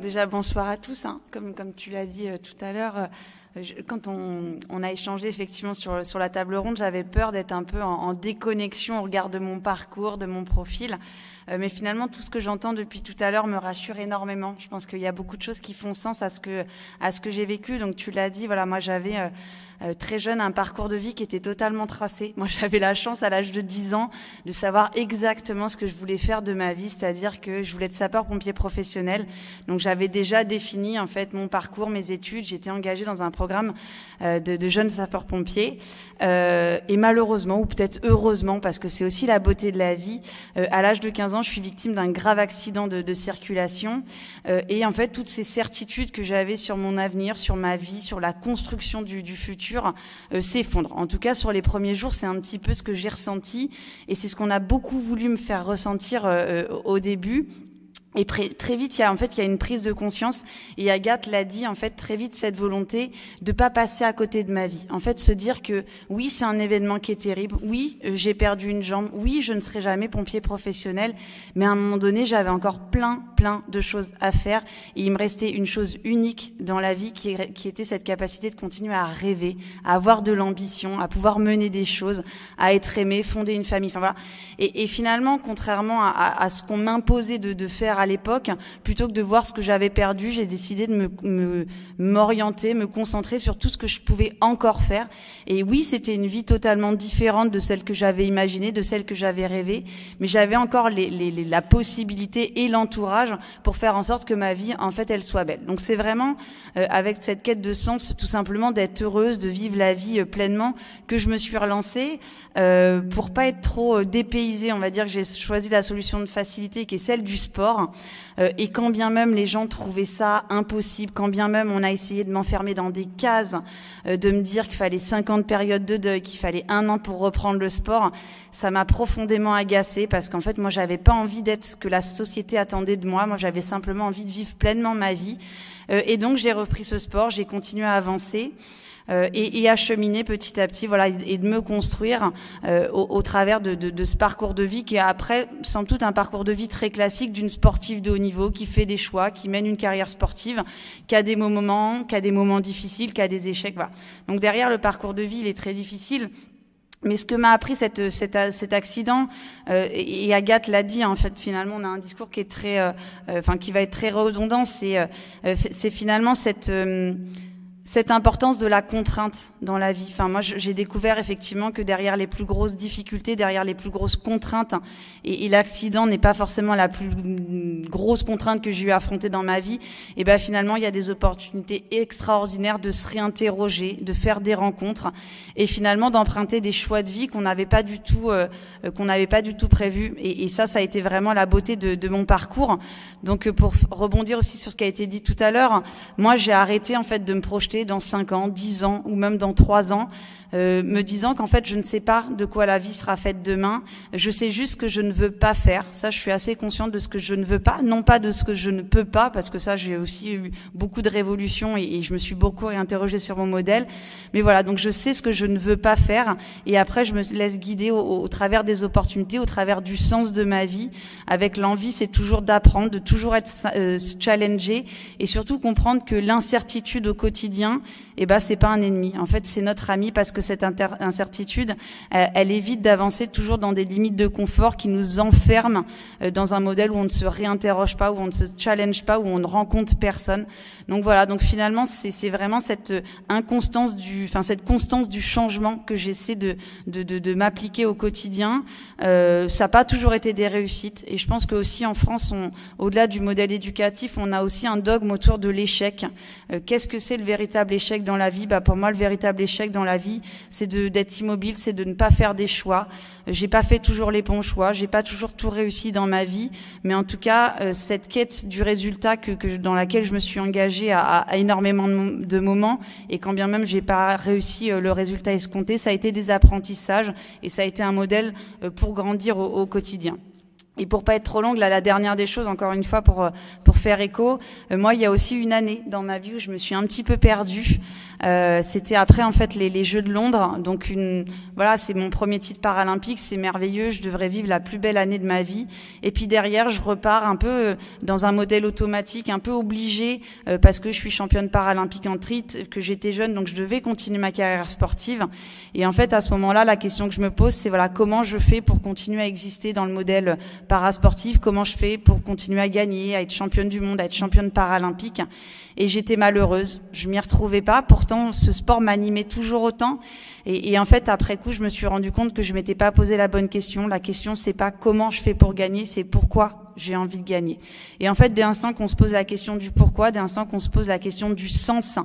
déjà bonsoir à tous. Comme tu l'as dit tout à l'heure, quand on a échangé effectivement sur la table ronde, j'avais peur d'être un peu en déconnexion au regard de mon parcours, de mon profil. Mais finalement, tout ce que j'entends depuis tout à l'heure me rassure énormément. Je pense qu'il y a beaucoup de choses qui font sens à ce que j'ai vécu. Donc tu l'as dit, voilà, moi j'avais très jeune un parcours de vie qui était totalement tracé. Moi j'avais la chance à l'âge de 10 ans de savoir exactement ce que je voulais faire de ma vie, c'est-à-dire que je voulais être sapeur-pompier professionnel. Donc j'avais déjà défini en fait mon parcours, mes études. J'étais engagée dans un programme de jeunes sapeurs-pompiers. Et malheureusement, ou peut-être heureusement, parce que c'est aussi la beauté de la vie, à l'âge de 15 ans, je suis victime d'un grave accident de circulation. Et en fait, toutes ces certitudes que j'avais sur mon avenir, sur ma vie, sur la construction du futur, s'effondrent. En tout cas, sur les premiers jours, c'est un petit peu ce que j'ai ressenti. Et c'est ce qu'on a beaucoup voulu me faire ressentir au début. Et très vite, il y a une prise de conscience. Et Agathe l'a dit, en fait, très vite, cette volonté de pas passer à côté de ma vie. En fait, se dire que oui, c'est un événement qui est terrible. Oui, j'ai perdu une jambe. Oui, je ne serai jamais pompier professionnel. Mais à un moment donné, j'avais encore plein de choses à faire. Et il me restait une chose unique dans la vie qui était cette capacité de continuer à rêver, à avoir de l'ambition, à pouvoir mener des choses, à être aimé, fonder une famille. Enfin voilà. Et finalement, contrairement à ce qu'on m'imposait de faire à l'époque, plutôt que de voir ce que j'avais perdu, j'ai décidé de m'orienter, me concentrer sur tout ce que je pouvais encore faire. Et oui, c'était une vie totalement différente de celle que j'avais imaginée, de celle que j'avais rêvée, mais j'avais encore la possibilité et l'entourage pour faire en sorte que ma vie, en fait, elle soit belle. Donc c'est vraiment avec cette quête de sens, tout simplement d'être heureuse, de vivre la vie pleinement, que je me suis relancée pour pas être trop dépaysée. On va dire que j'ai choisi la solution de facilité qui est celle du sport. Et quand bien même les gens trouvaient ça impossible, quand bien même on a essayé de m'enfermer dans des cases, de me dire qu'il fallait 50 périodes de deuil, qu'il fallait 1 an pour reprendre le sport, ça m'a profondément agacée parce qu'en fait moi j'avais pas envie d'être ce que la société attendait de moi. Moi j'avais simplement envie de vivre pleinement ma vie. Et donc j'ai repris ce sport, j'ai continué à avancer. Et à cheminer petit à petit, voilà, et de me construire au travers de ce parcours de vie qui est après, sans doute, un parcours de vie très classique d'une sportive de haut niveau qui fait des choix, qui mène une carrière sportive, qui a des moments difficiles, qui a des échecs, voilà. Donc derrière le parcours de vie, il est très difficile. Mais ce que m'a appris cet accident, et Agathe l'a dit, en fait, finalement, on a un discours qui est très, qui va être très redondant, c'est finalement cette importance de la contrainte dans la vie. Enfin, moi, j'ai découvert effectivement que derrière les plus grosses difficultés, derrière les plus grosses contraintes, et l'accident n'est pas forcément la plus grosse contrainte que j'ai eu à affronter dans ma vie, et ben finalement, il y a des opportunités extraordinaires de se réinterroger, de faire des rencontres, et finalement d'emprunter des choix de vie qu'on n'avait pas du tout prévu. Et ça a été vraiment la beauté de mon parcours. Donc, pour rebondir aussi sur ce qui a été dit tout à l'heure, moi, j'ai arrêté en fait de me projeter dans 5 ans, 10 ans ou même dans 3 ans, me disant qu'en fait je ne sais pas de quoi la vie sera faite demain, je sais juste ce que je ne veux pas faire. Ça, je suis assez consciente de ce que je ne veux pas, non pas de ce que je ne peux pas, parce que ça j'ai aussi eu beaucoup de révolutions et je me suis beaucoup réinterrogée sur mon modèle, mais voilà, donc je sais ce que je ne veux pas faire et après je me laisse guider au travers des opportunités, au travers du sens de ma vie, avec l'envie, c'est toujours d'apprendre, de toujours être challengé et surtout comprendre que l'incertitude au quotidien, c'est pas un ennemi. En fait, c'est notre ami parce que cette incertitude, elle évite d'avancer toujours dans des limites de confort qui nous enferment dans un modèle où on ne se réinterroge pas, où on ne se challenge pas, où on ne rencontre personne. Donc voilà. Donc finalement, c'est vraiment cette cette constance du changement que j'essaie de m'appliquer au quotidien. Ça n'a pas toujours été des réussites. Et je pense que aussi en France, au-delà du modèle éducatif, on a aussi un dogme autour de l'échec. Qu'est-ce que c'est le véritable échec dans la vie? Pour moi, le véritable échec dans la vie, c'est d'être immobile, c'est de ne pas faire des choix. J'ai pas fait toujours les bons choix, j'ai pas toujours tout réussi dans ma vie, mais en tout cas, cette quête du résultat dans laquelle je me suis engagée à énormément de moments, et quand bien même j'ai pas réussi le résultat escompté, ça a été des apprentissages et ça a été un modèle pour grandir au quotidien. Et pour pas être trop longue, là, la dernière des choses, encore une fois, pour faire écho, moi, il y a aussi une année dans ma vie où je me suis un petit peu perdue. C'était après, en fait, les Jeux de Londres. Donc, voilà, c'est mon premier titre paralympique, c'est merveilleux, je devrais vivre la plus belle année de ma vie. Et puis derrière, je repars un peu dans un modèle automatique, un peu obligé, parce que je suis championne paralympique en triathlon, que j'étais jeune, donc je devais continuer ma carrière sportive. Et en fait, à ce moment-là, la question que je me pose, c'est voilà, comment je fais pour continuer à exister dans le modèle parasportive, comment je fais pour continuer à gagner, à être championne du monde, à être championne paralympique. Et j'étais malheureuse, je m'y retrouvais pas. Pourtant, ce sport m'animait toujours autant. Et en fait, après coup, je me suis rendu compte que je m'étais pas posé la bonne question. La question, c'est pas comment je fais pour gagner, c'est pourquoi j'ai envie de gagner. Et en fait, dès l'instant qu'on se pose la question du pourquoi, dès l'instant qu'on se pose la question du sens,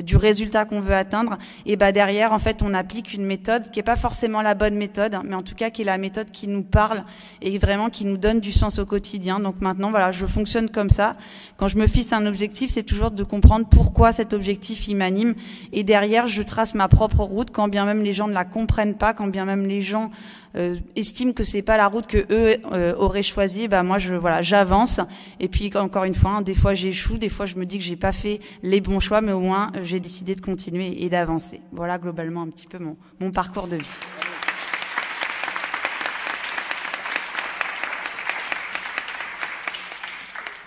du résultat qu'on veut atteindre, et ben derrière, en fait, on applique une méthode qui est pas forcément la bonne méthode, mais en tout cas qui est la méthode qui nous parle et vraiment qui nous donne du sens au quotidien. Donc maintenant, voilà, je fonctionne comme ça. Quand je me fixe un objectif, c'est toujours de comprendre pourquoi cet objectif il m'anime. Et derrière, je trace ma propre route, quand bien même les gens ne la comprennent pas, quand bien même les gens estiment que c'est pas la route que eux auraient choisie, bah moi j'avance. Et puis encore une fois, des fois j'échoue, des fois je me dis que j'ai pas fait les bons choix, mais au moins j'ai décidé de continuer et d'avancer. Voilà globalement un petit peu mon parcours de vie.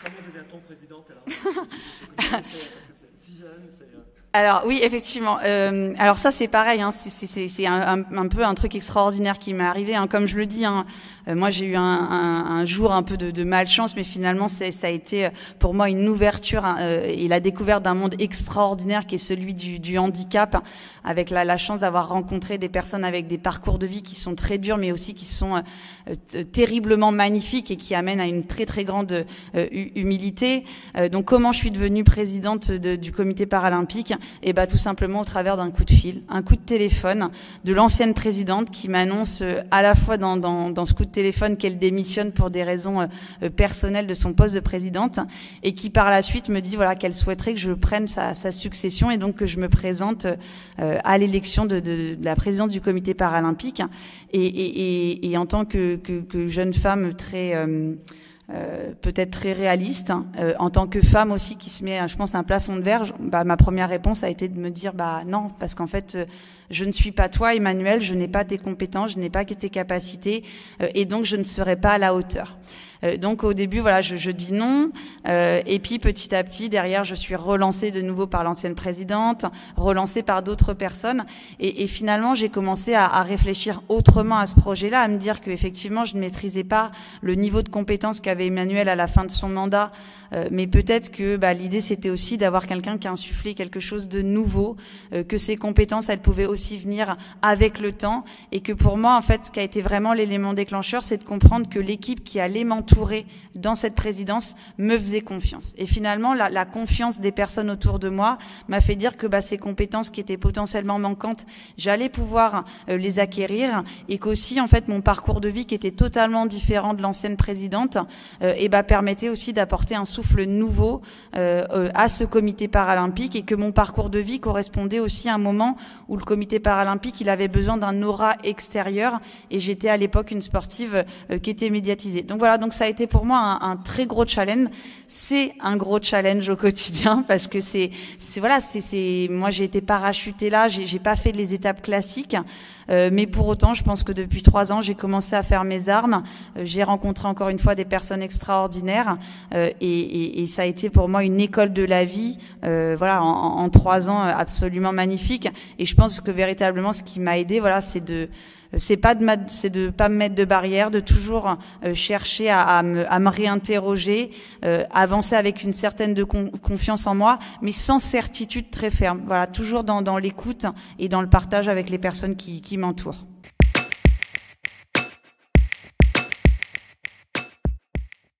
Comment devient-on présidente alors? Parce que c'est si jeune, c'est... Alors oui, effectivement. Alors ça c'est pareil, hein, c'est un peu un truc extraordinaire qui m'est arrivé. Hein. Comme je le dis, hein, moi j'ai eu un jour un peu de malchance, mais finalement ça a été pour moi une ouverture et la découverte d'un monde extraordinaire qui est celui du handicap, avec la chance d'avoir rencontré des personnes avec des parcours de vie qui sont très durs, mais aussi qui sont terriblement magnifiques et qui amènent à une très très grande humilité. Donc comment je suis devenue présidente du comité paralympique? Et bah tout simplement au travers d'un coup de fil, un coup de téléphone de l'ancienne présidente qui m'annonce à la fois dans ce coup de téléphone qu'elle démissionne pour des raisons personnelles de son poste de présidente, et qui par la suite me dit voilà qu'elle souhaiterait que je prenne sa succession et donc que je me présente à l'élection de la présidente du comité paralympique. Et en tant que jeune femme très peut-être très réaliste, en tant que femme aussi qui se met, je pense, à un plafond de verre, bah, ma première réponse a été de me dire bah non, parce qu'en fait je ne suis pas toi, Emmanuelle, je n'ai pas tes compétences, je n'ai pas tes capacités, et donc je ne serai pas à la hauteur. Donc au début, voilà, je dis non, et puis petit à petit, derrière, je suis relancée de nouveau par l'ancienne présidente, relancée par d'autres personnes, et finalement, j'ai commencé à réfléchir autrement à ce projet-là, à me dire que effectivement, je ne maîtrisais pas le niveau de compétence qu'avait Emmanuelle à la fin de son mandat, mais peut-être que l'idée, c'était aussi d'avoir quelqu'un qui a insufflé quelque chose de nouveau, que ses compétences, elles pouvaient aussi venir avec le temps, et que pour moi, en fait, ce qui a été vraiment l'élément déclencheur, c'est de comprendre que l'équipe qui allait m'entourer dans cette présidence me faisait confiance. Et finalement, la confiance des personnes autour de moi m'a fait dire que ces compétences qui étaient potentiellement manquantes, j'allais pouvoir les acquérir, et qu'aussi, en fait, mon parcours de vie qui était totalement différent de l'ancienne présidente, permettait aussi d'apporter un souffle nouveau à ce comité paralympique, et que mon parcours de vie correspondait aussi à un moment où le comité paralympique, il avait besoin d'un aura extérieur, et j'étais à l'époque une sportive qui était médiatisée. Donc voilà, donc ça a été pour moi un très gros challenge. C'est un gros challenge au quotidien, parce que moi j'ai été parachutée là, j'ai pas fait les étapes classiques, mais pour autant, je pense que depuis 3 ans, j'ai commencé à faire mes armes. J'ai rencontré encore une fois des personnes extraordinaires, et ça a été pour moi une école de la vie, en 3 ans absolument magnifique. Et je pense que véritablement, ce qui m'a aidé, c'est de pas me mettre de barrière, de toujours chercher à me réinterroger, avancer avec une certaine confiance en moi, mais sans certitude très ferme. Voilà, toujours dans l'écoute et dans le partage avec les personnes qui m'entourent.